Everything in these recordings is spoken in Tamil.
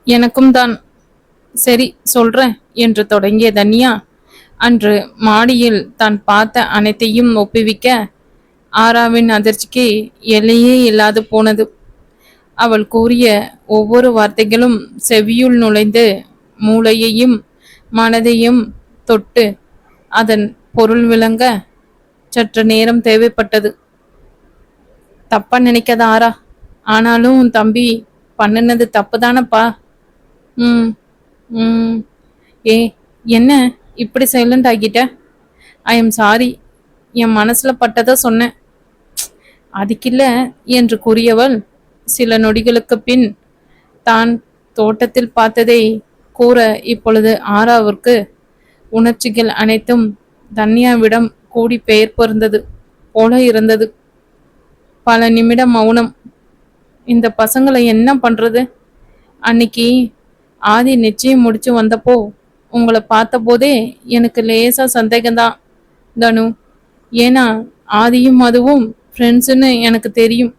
எனக்கும் தான். சரி சொல்றேன் என்று தொடங்கிய தன்யா அன்று மாடியில் தான் பார்த்த அனைத்தையும் ஒப்புவிக்க ஆராவின் அதிர்ச்சிக்கு எல்லையே இல்லாது போனது. அவள் கூறிய ஒவ்வொரு வார்த்தைகளும் செவியுள் நுழைந்து மூளையையும் மனதையும் தொட்டு அதன் பொருள் விளங்க சற்று நேரம் தேவைப்பட்டது. தப்பா நினைக்காத ஆரா, ஆனாலும் உன் தம்பி பண்ணினது தப்பு தானப்பா. ம் ம் ஏ, என்ன இப்படி சைலண்ட் ஆகிட்ட? ஐ எம் சாரி, என் மனசுல பட்டதை சொன்னேன். அதுக்கில்ல என்று கூறியவள் சில நொடிகளுக்கு பின் தான் தோட்டத்தில் பார்த்ததை கூற இப்பொழுது ஆராவிற்கு உணர்ச்சிகள் அனைத்தும் தன்யாவிடம் கூடி பெயர் பொருந்தது போல இருந்தது. பல நிமிடம் மௌனம். இந்த பசங்களை என்ன பண்றது? அன்னைக்கு ஆதி நிச்சயம் முடிச்சு வந்தப்போ உங்களை பார்த்த போதே எனக்கு லேசா சந்தேகம்தான் தனு. ஏன்னா ஆதியும் அதுவும் ஃப்ரெண்ட்ஸுன்னு எனக்கு தெரியும்.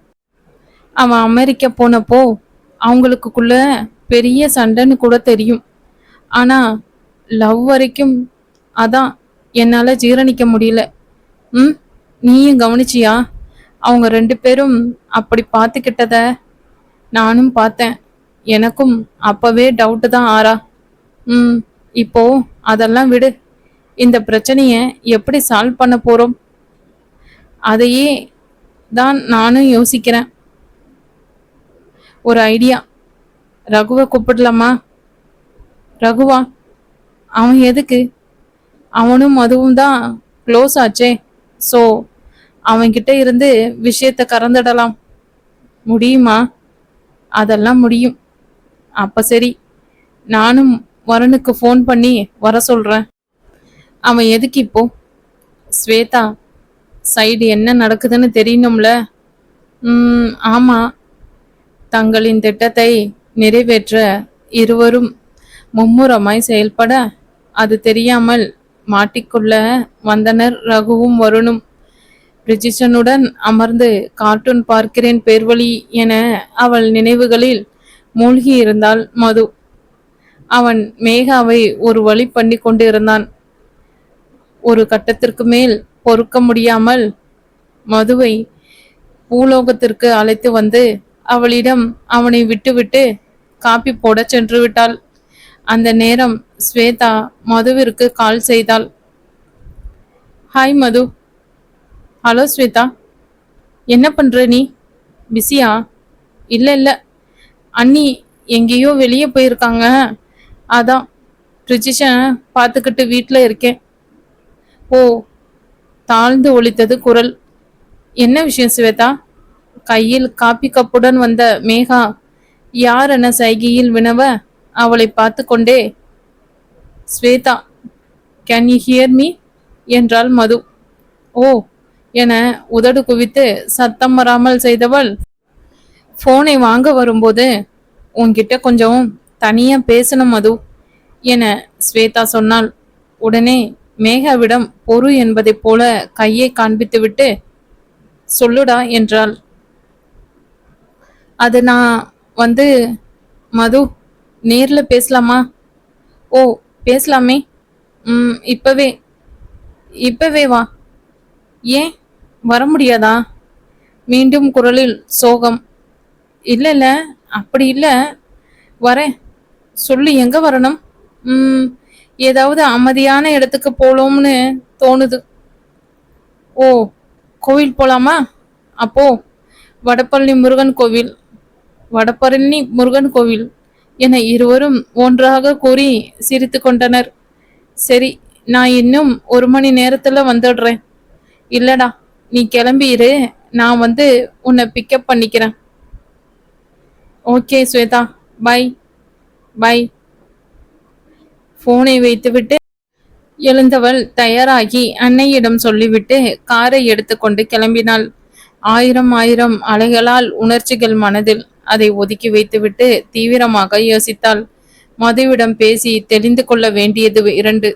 அவன் அமெரிக்கா போனப்போ அவங்களுக்குள்ள பெரிய சண்டைன்னு கூட தெரியும். ஆனா லவ் வரைக்கும், அதான் என்னால ஜீரணிக்க முடியல. ம் நீயும் கவனிச்சியா? அவங்க ரெண்டு பேரும் அப்படி பார்த்துக்கிட்டத நானும் பார்த்தேன். எனக்கும் அப்பவே டவுட்டு தான் ஆரா. ம் இப்போ அதெல்லாம் விடு. இந்த பிரச்சனைய எப்படி சால்வ் பண்ண போறோம்? அதையே தான் நானும் யோசிக்கிறேன். ஒரு ஐடியா. ரகுவை கூப்பிடலாமா? ரகுவா? அவன் எதுக்கு? அவனும் அதுவும் தான் க்ளோஸ் ஆச்சே. ஸோ அவன்கிட்ட இருந்து விஷயத்த கறந்துடலாம். முடியுமா? அதெல்லாம் முடியும். அப்ப சரி, நானும் வரனுக்கு ஃபோன் பண்ணி வர சொல்றேன். அவன் எதுக்கு இப்போ? ஸ்வேதா சைடு என்ன நடக்குதுன்னு தெரியணும்ல. ஆமா. தங்களின் திட்டத்தை நிறைவேற்ற இருவரும் மும்முரமாய் செயல்பட அது தெரியாமல் மாட்டிக்கொள்ள வந்தனர் ரகுவும் வருணும். ரிஜிஷனுடன் அமர்ந்து கார்ட்டூன் பார்க்கிறேன் பேர்வழி என அவள் நினைவுகளில் மூழ்கி இருந்தாள் மது. அவன் மேகாவை ஒரு வழி பண்ணி கொண்டு இருந்தான். ஒரு கட்டத்திற்கு மேல் பொறுக்க முடியாமல் மதுவை பூலோகத்திற்கு அழைத்து வந்து அவளிடம் அவனை விட்டுவிட்டு காப்பி போட சென்று விட்டாள். அந்த நேரம் ஸ்வேதா மதுவிற்கு கால் செய்தாள். ஹாய் மது. ஹலோ ஸ்வேதா, என்ன பண்ற நீ? பிஸியா? இல்லை இல்லை, அண்ணி எங்கேயோ வெளியே போயிருக்காங்க, அதான் ரிஜிஷன் பார்த்துக்கிட்டு வீட்டில் இருக்கேன். ஓ, தாழ்ந்து ஒலித்தது குரல். என்ன விஷயம் ஸ்வேதா? கையில் காப்பி கப்புடன் வந்த மேகா யார் என சைகையில் வினவ அவளை பார்த்து கொண்டே Shweta, can you hear me என்றாள் மது. ஓ என உதடு குவித்து சத்தம் வராமல் செய்தவள், போனை வாங்க வரும்போது உன்கிட்ட கொஞ்சம் தனியா பேசணும் மது என ஸ்வேதா சொன்னாள். உடனே மேகாவிடம் பொறு என்பதைப் போல கையை காண்பித்துவிட்டு சொல்லுடா என்றாள். அது நான் வந்து மது, நேர்ல பேசலாமா? ஓ பேசலாமே. இப்பவே இப்பவே வா. ஏன் வர முடியாதா? மீண்டும் குரலில் சோகம். இல்லை இல்லை, அப்படி இல்லை, வரேன். சொல்லு, எங்க வரணும்? ஏதாவது அமைதியான இடத்துக்கு போலோம்னு தோணுது. ஓ, கோவில் போலாமா? அப்போ வடபழனி முருகன் கோவில், வடபழனி முருகன் கோவில் என இருவரும் ஒன்றாக கூறி சிரித்து கொண்டனர். சரி, நான் இன்னும் 1 மணி நேரத்துல வந்துடுறேன். இல்லடா, நீ கிளம்பிடு, நான் வந்து உன்னை பிக்கப் பண்ணிக்கிறேன். Okay Shweta, bye bye. போனை வைத்துவிட்டு எழுந்தவள் தயாராகி அன்னையிடம் சொல்லிவிட்டு காரை எடுத்துக்கொண்டு கிளம்பினாள். ஆயிரம் ஆயிரம் அலைகளால் உணர்ச்சிகள் மனதில். அதை ஒதுக்கி வைத்துவிட்டு தீவிரமாக யோசித்தாள். மதுவிடம் பேசி தெரிந்து கொள்ள வேண்டியது 2.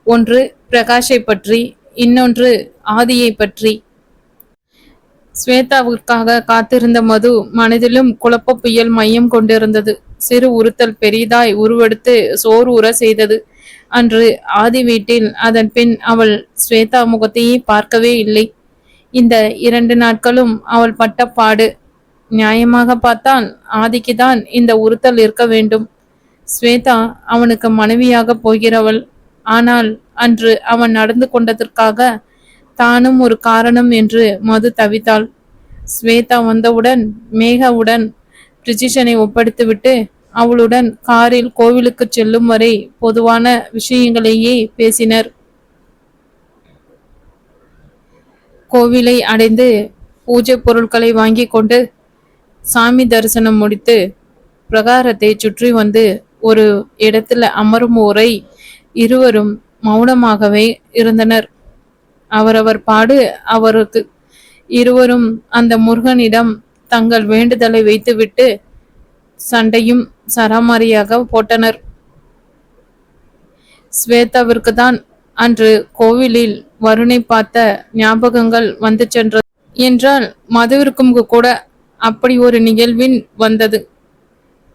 ஒன்று பிரகாஷை பற்றி, இன்னொன்று ஆதியை பற்றி. ஸ்வேதாவிற்காக காத்திருந்த மது மனதிலும் குழப்ப புயல் மையம் கொண்டிருந்தது. சிறு உறுத்தல் பெரிதாய் உருவெடுத்து சோறு உற செய்தது. அன்று ஆதி வீட்டில் அதன் பின் அவள் ஸ்வேதா முகத்தையே பார்க்கவே இல்லை. இந்த 2 நாட்களும் அவள் பட்ட பாடு. நியாயமாக பார்த்தால் ஆதிக்குதான் இந்த உறுத்தல் இருக்க வேண்டும். ஸ்வேதா அவனுக்கு மனைவியாக போகிறவள். ஆனால் அன்று அவன் நடந்து கொண்டதற்காக தானும் ஒரு காரணம் என்று மது தவித்தாள். ஸ்வேதா வந்தவுடன் மேகாவுடன் பிரிஜிஷனை ஒப்படைத்துவிட்டு அவளுடன் காரில் கோவிலுக்கு செல்லும் வரை பொதுவான விஷயங்களையே பேசினர். கோவிலை அடைந்து பூஜை பொருட்களை வாங்கி கொண்டு சாமி தரிசனம் முடித்து பிரகாரத்தை சுற்றி வந்து ஒரு இடத்துல அமரும் வரை இருவரும் மௌனமாகவே இருந்தனர். அவரவர் பாடு அவருக்கு. இருவரும் அந்த முருகனிடம் தங்கள் வேண்டுதலை வைத்துவிட்டு சண்டையும் சராமாரியாக போட்டனர். ஸ்வேதாவிற்கு தான் அன்று கோவிலில் வருணை பார்த்த ஞாபகங்கள் வந்து சென்றது. என்றால் மதுவிற்கும் கூட அப்படி ஒரு நிகழ்வின் வந்தது.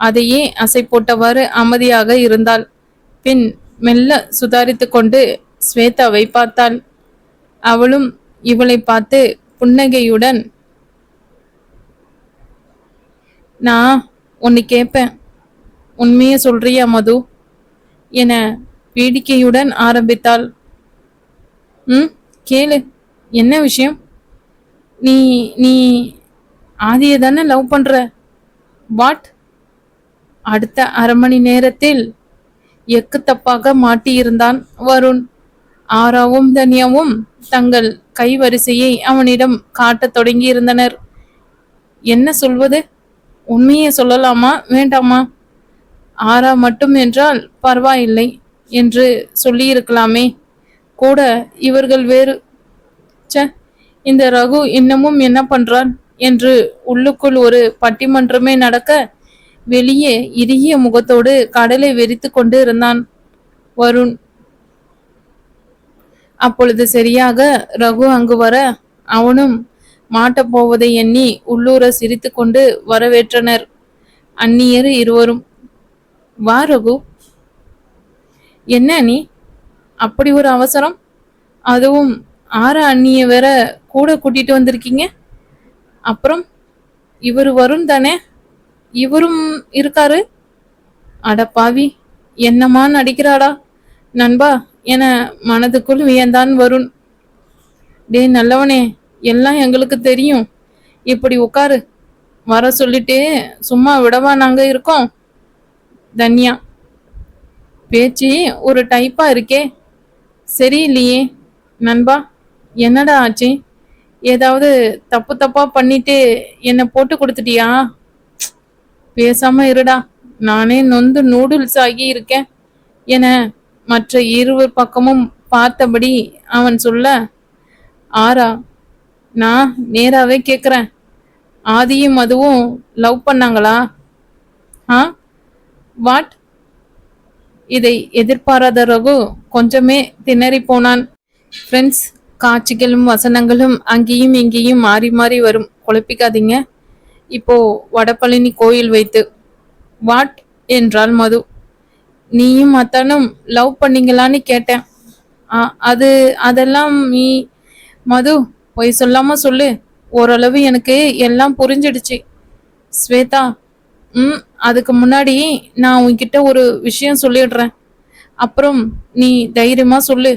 அதையே அசை போட்டவாறு அமைதியாக இருந்தாள். பின் மெல்ல சுதாரித்து கொண்டு ஸ்வேதாவை பார்த்தாள். அவளும் இவளை பார்த்து புன்னகையுடன், நான் உன்னை கேட்பேன், உண்மையை சொல்றியா மது என வேடிக்கையுடன் ஆரம்பித்தாள். கேளு, என்ன விஷயம்? நீ நீ ஆதியை தானே லவ் பண்ற? வாட்? அடுத்த 1/2 மணி நேரத்தில் எக்கு தப்பாக மாட்டியிருந்தான் வருண். ஆராவும் தன்யாவும் தங்கள் கைவரிசையை அவனிடம் காட்டத் தொடங்கி இருந்தனர். என்ன சொல்வது? உண்மையை சொல்லலாமா வேண்டாமா? ஆரா மட்டும் என்றால் பரவாயில்லை என்று சொல்லியிருக்கலாமே. கூட இவர்கள் வேறு. இந்த ரகு இன்னமும் என்ன பண்றான் என்று உள்ளுக்குள் ஒரு பட்டிமன்றமே நடக்க வெளியே இறுகிய முகத்தோடு கடலை வெறித்து கொண்டு இருந்தான் வருண். அப்பொழுது சரியாக ரகு அங்கு வர அவனும் மாட்டப் போவதை எண்ணி உள்ளூர சிரித்து கொண்டு வரவேற்றனர் அந்நியர் இருவரும். வா ரகு. என்ன நீ அப்படி ஒரு அவசரம்? அதுவும் ஆற அண்ணிய வேற கூட கூட்டிட்டு வந்திருக்கீங்க. அப்புறம் இவர் வருண் தானே? இவரும் இருக்காரு? அடப்பாவி, என்னமா நடிக்கிறாடா நண்பா என மனதுக்குள் வியந்தான் வருண். டே நல்லவனே, எல்லாம் எங்களுக்கு தெரியும். இப்படி உட்காரு. வர சொல்லிட்டு சும்மா விடவா நாங்க இருக்கோம்? தன்யா, பேச்சு ஒரு டைப்பா இருக்கே, சரியில்லையே. நண்பா, என்னடா ஆச்சு? ஏதாவது தப்பா பண்ணிட்டு என்னை போட்டு கொடுத்துட்டியா? பேசாம இருடா, நானே நொந்து நூடுல்ஸ் ஆகி இருக்கேன் என மற்ற இருவர் பக்கமும் பார்த்தபடி அவன் சொல்ல, ஆரா, நான் நேராவே கேக்குறேன், ஆதியும் அதுவும் லவ் பண்ணாங்களா? வாட்? இதை எதிர்பாராத ரகு கொஞ்சமே திணறி போனான். ஃப்ரெண்ட்ஸ், காட்சிகளும் வசனங்களும் அங்கேயும் இங்கேயும் மாறி மாறி வரும், குழப்பிக்காதீங்க. இப்போ வடபழனி கோயில் வைத்து. வாட் என்றாள் மது. நீயும் அத்தானும் லவ் பண்ணீங்களான்னு கேட்டேன். அதெல்லாம் மது, பொய் சொல்லாம சொல்லு. ஓரளவு எனக்கு எல்லாம் புரிஞ்சிடுச்சு. ஸ்வேதா, அதுக்கு முன்னாடி நான் உன்கிட்ட ஒரு விஷயம் சொல்லிடுறேன். அப்புறம் நீ தைரியமா சொல்லு.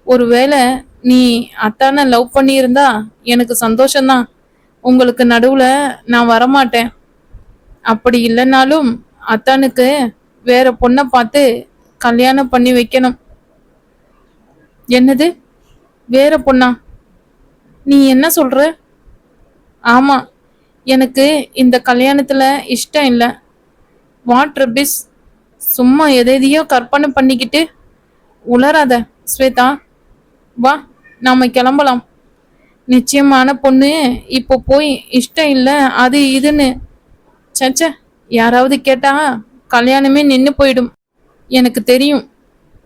ஒருவேளை நீ அத்தான லவ் பண்ணியிருந்தா எனக்கு சந்தோஷம்தான். உங்களுக்கு நடுவுல நான் வரமாட்டேன். அப்படி இல்லைனாலும் அத்தானுக்கு வேற பொண்ணை பார்த்து கல்யாணம் பண்ணி வைக்கணும். என்னது, வேற பொண்ணா? நீ என்ன சொல்ற? ஆமா, எனக்கு இந்த கல்யாணத்துல இஷ்டம் இல்லை. வாட் ரபிஸ், சும்மா எதையோ கற்பனை பண்ணிக்கிட்டு உளராத ஸ்வேதா. வா, நாம கிளம்பலாம். நிச்சயமான பொண்ணு இப்போ போய் இஷ்டம் இல்லை அது இதுன்னு சச்ச யாராவது கேட்டா கல்யாணமே நின்று போயிடும். எனக்கு தெரியும்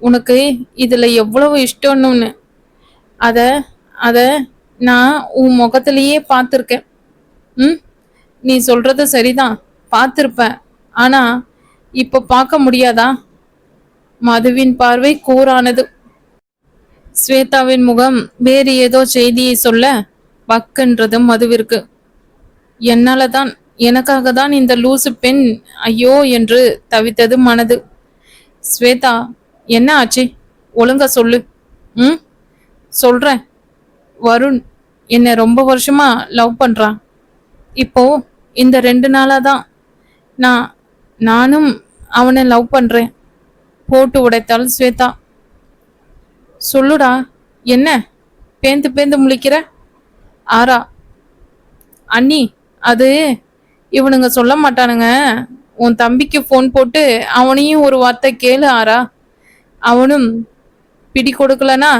உனக்கு இதுல எவ்வளவு இஷ்டம்னு. அத அத நான் உன் முகத்திலேயே பார்த்துருக்கேன். ம், நீ சொல்றது சரிதான், பார்த்துருப்ப. ஆனா இப்ப பார்க்க முடியாதா? மதுவின் பார்வை கூரானது. ஸ்வேதாவின் முகம் வேறு ஏதோ செய்தியை சொல்ல பக்கென்றது மதுவிற்கு. என்னாலதான், எனக்காக தான் இந்த லூசு பெண், ஐயோ என்று தவித்தது மனது. ஸ்வேதா, என்ன ஆச்சு? ஒழுங்கா சொல்லு. ம், சொல்றேன். வருண் என்னை ரொம்ப வருஷமா லவ் பண்றான். இப்போ இந்த 2 நாளா தான் நான் நானும் அவனை லவ் பண்றேன். போட்டு உடைத்தாள் ஸ்வேதா. சொல்லுடா, என்ன பேந்து பேந்து முழிக்கிற? ஆரா, அண்ணி, அது இவனுங்க சொல்ல மாட்டானுங்க. உன் தம்பிக்கு ஃபோன் போட்டு அவனையும் ஒரு வார்த்தை கேளு ஆரா. அவனும் பிடி கொடுக்கலனா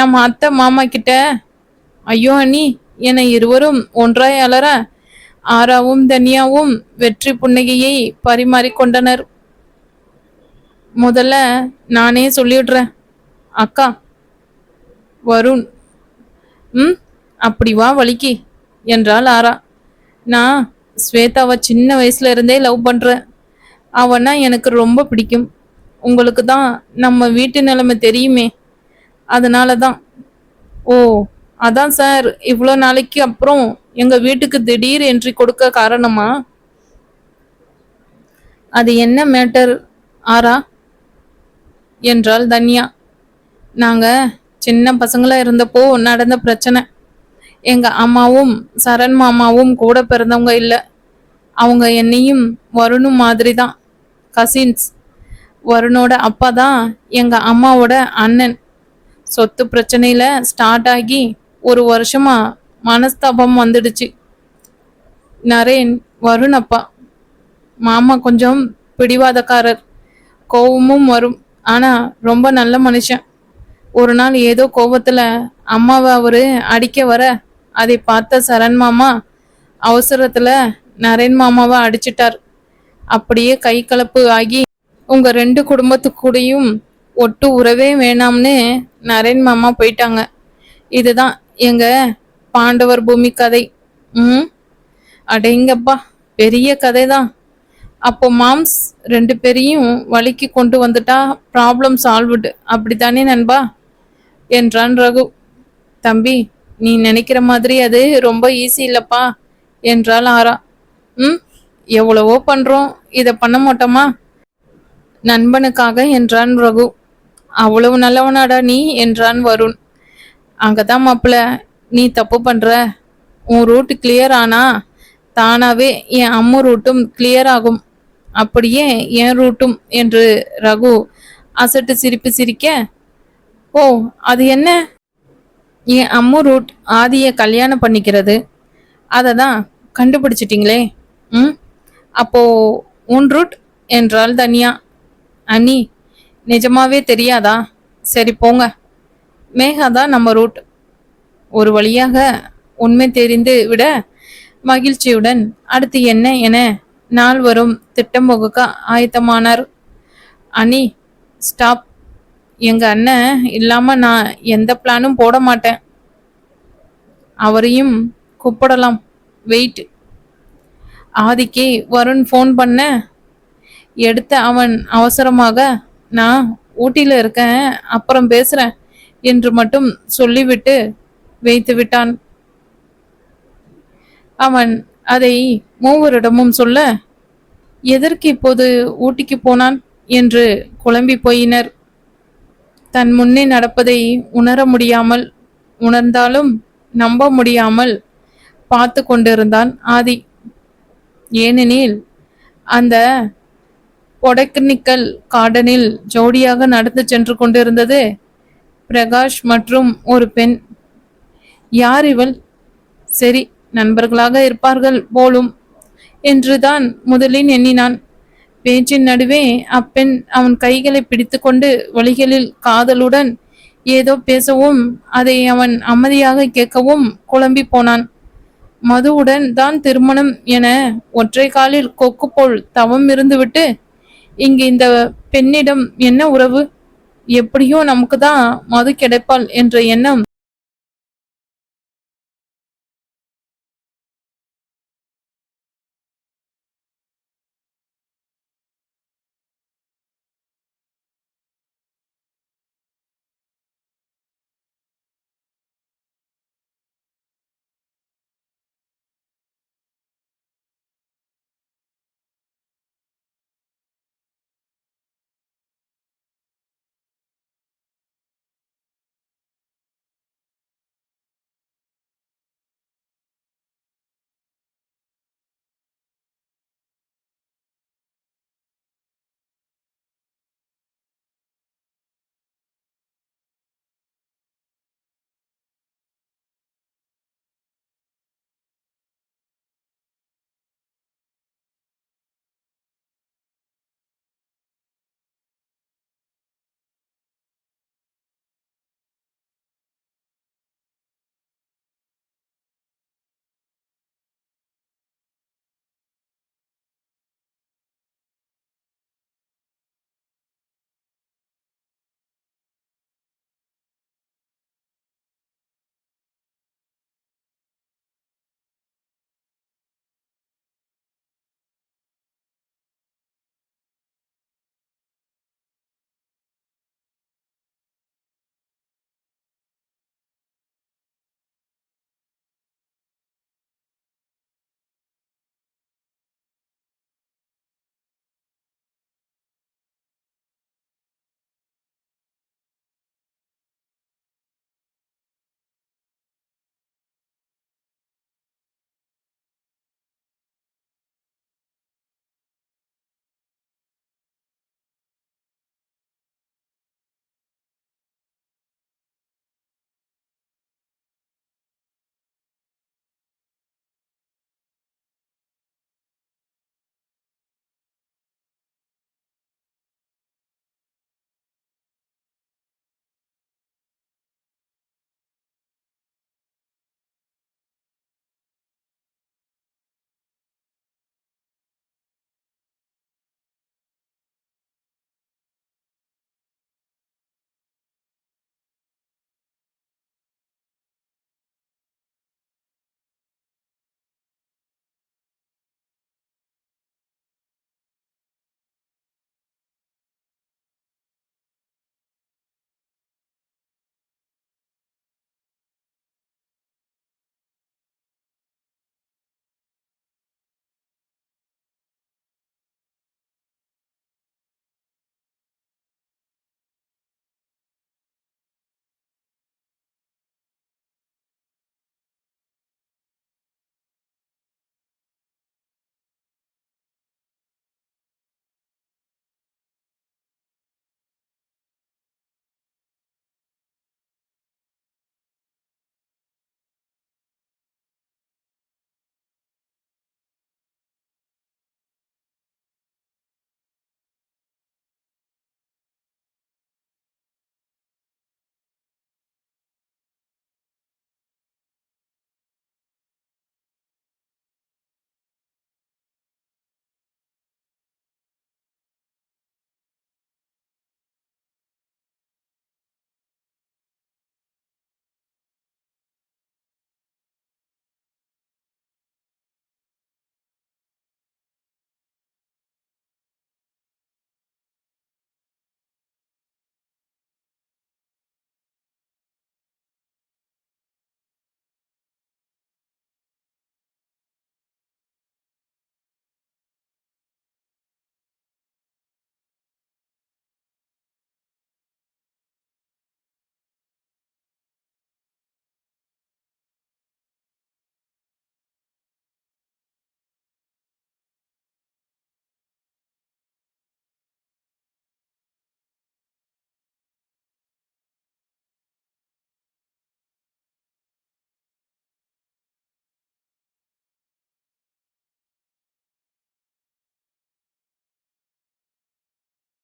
நம்ம அத்தை மாமா கிட்ட. ஐயோ அண்ணி, என இருவரும் ஒன்றாய் அலற ஆராவும் தனியாவும் வெற்றி புன்னகையை பரிமாறிக்கொண்டனர். முதல்ல நானே சொல்லிடுறேன் அக்கா. வருண், ம், அப்படி வா வலிக்கு என்றாள் ஆரா. நான் ஸ்வேதாவை சின்ன வயசுல இருந்தே லவ் பண்றேன். அவனா எனக்கு ரொம்ப பிடிக்கும். உங்களுக்கு தான் நம்ம வீட்டு நிலைமை தெரியுமே, அதனால தான். ஓ, அதான் சார் இவ்வளோ நாளைக்கு அப்புறம் எங்க வீட்டுக்கு திடீர் என்ட்ரி கொடுக்க காரணமா? அது என்ன மேட்டர் ஆரா என்றாள் தன்யா. நாங்க சின்ன பசங்களா இருந்தப்போ நடந்த பிரச்சனை. எங்க அம்மாவும் சரண் மாமாவும் கூட பிறந்தவங்க இல்லை. அவங்க என்னையும் வருணும் மாதிரி தான் கசின்ஸ். வருணோட அப்பா தான் எங்க அம்மாவோட அண்ணன். சொத்து பிரச்சனையில ஸ்டார்ட் ஆகி ஒரு வருஷமா மனஸ்தாபம் வந்துடுச்சு. நரேன் வருண் அப்பா. மாமா கொஞ்சம் பிடிவாதக்காரர், கோவமும் வரும். ஆனா ரொம்ப நல்ல மனுஷன். ஒரு நாள் ஏதோ கோபத்துல அம்மாவை அவரு அடிக்க வர அதை பார்த்த சரண் மாமா அவசரத்துல நரேன் மாமாவை அடிச்சிட்டார். அப்படியே கை கலப்பு ஆகி உங்க 2 குடும்பத்துக்கூடையும் ஒட்டு உறவே வேணாம்னு நரேன் மாமா போயிட்டாங்க. இதுதான் எங்க பாண்டவர் பூமி கதை. ம், அடேங்கப்பா, பெரிய கதை தான். அப்போ மாம்ஸ் 2 பேரையும் வழிக்கு கொண்டு வந்துட்டா ப்ராப்ளம் சால்வ்டு, அப்படித்தானே நண்பா என்றான் ரகு. தம்பி, நீ நினைக்கிற மாதிரி அது ரொம்ப ஈஸி இல்லப்பா என்றாள் ஆரா. ம், எவ்வளவோ பண்றோம், இதை பண்ண மாட்டோமா? நண்பனுக்காக என்றான் ரகு. அவ்வளவு நல்லவனாடா நீ என்றான் வருண். அங்கதான் மாப்பிள்ள நீ தப்பு பண்ற. உன் ரூட் கிளியர் ஆனா தானாவே என் அம்மு ரூட்டும் கிளியர் ஆகும். அப்படியே என் ரூட்டும் என்று ரகு அசட்டு சிரிப்பு சிரிக்க. ஓ, அது என்ன? என் அம்மு ரூட் ஆதியை கல்யாணம் பண்ணிக்கிறது. அதை தான் கண்டுபிடிச்சிட்டிங்களே. ம், அப்போ உன் ரூட் என்றாள் தனியா. அண்ணி, நிஜமாவே தெரியாதா? சரி போங்க, மேகா தான் நம்ம ரூட். ஒரு வழியாக உண்மை தெரிந்து விட மகிழ்ச்சியுடன் அடுத்து என்ன என நால்வரும் திட்டம் வகுக்க ஆயத்தமானார். அனி, ஸ்டாப். எங்க அண்ணன் இல்லாம நான் எந்த பிளானும் போட மாட்டேன். அவரையும் கூப்பிடலாம், வெயிட். ஆதிக்கு வருண் ஃபோன் பண்ண எடுத்த அவன் அவசரமாக நான் ஊட்டியில இருக்கேன், அப்புறம் பேசுறேன் என்று மட்டும் சொல்லிவிட்டு வைத்து விட்டான். அவன் அதை மூவரிடமும் சொல்ல எதற்கு இப்போது ஊட்டிக்கு போனான் என்று குழம்பி போயினர். தன் முன்னே நடப்பதை உணர முடியாமல், உணர்ந்தாலும் நம்ப முடியாமல் பார்த்து கொண்டிருந்தான் ஆதி. ஏனெனில் அந்த பொடெக்னிக்கல் கார்டனில் ஜோடியாக நடந்து சென்று கொண்டிருந்தது பிரகாஷ் மற்றும் ஒரு பெண். யார் இவள்? சரி, நண்பர்களாக இருப்பார்கள் போலும் என்றுதான் முதலில் எண்ணினான். பேச்சின் நடுவே அப்பெண் அவன் கைகளை பிடித்து கொண்டு வழிகளில் காதலுடன் ஏதோ பேசவும் அதை அவன் அமைதியாக கேட்கவும் குழம்பி போனான். மதுவுடன் தான் திருமணம் என ஒற்றை காலில் கொக்கு போல் தவம் இருந்துவிட்டு இங்கு இந்த பெண்ணிடம் என்ன உறவு? எப்படியோ நமக்கு தான் மது கிடைப்பாள் என்ற எண்ணம்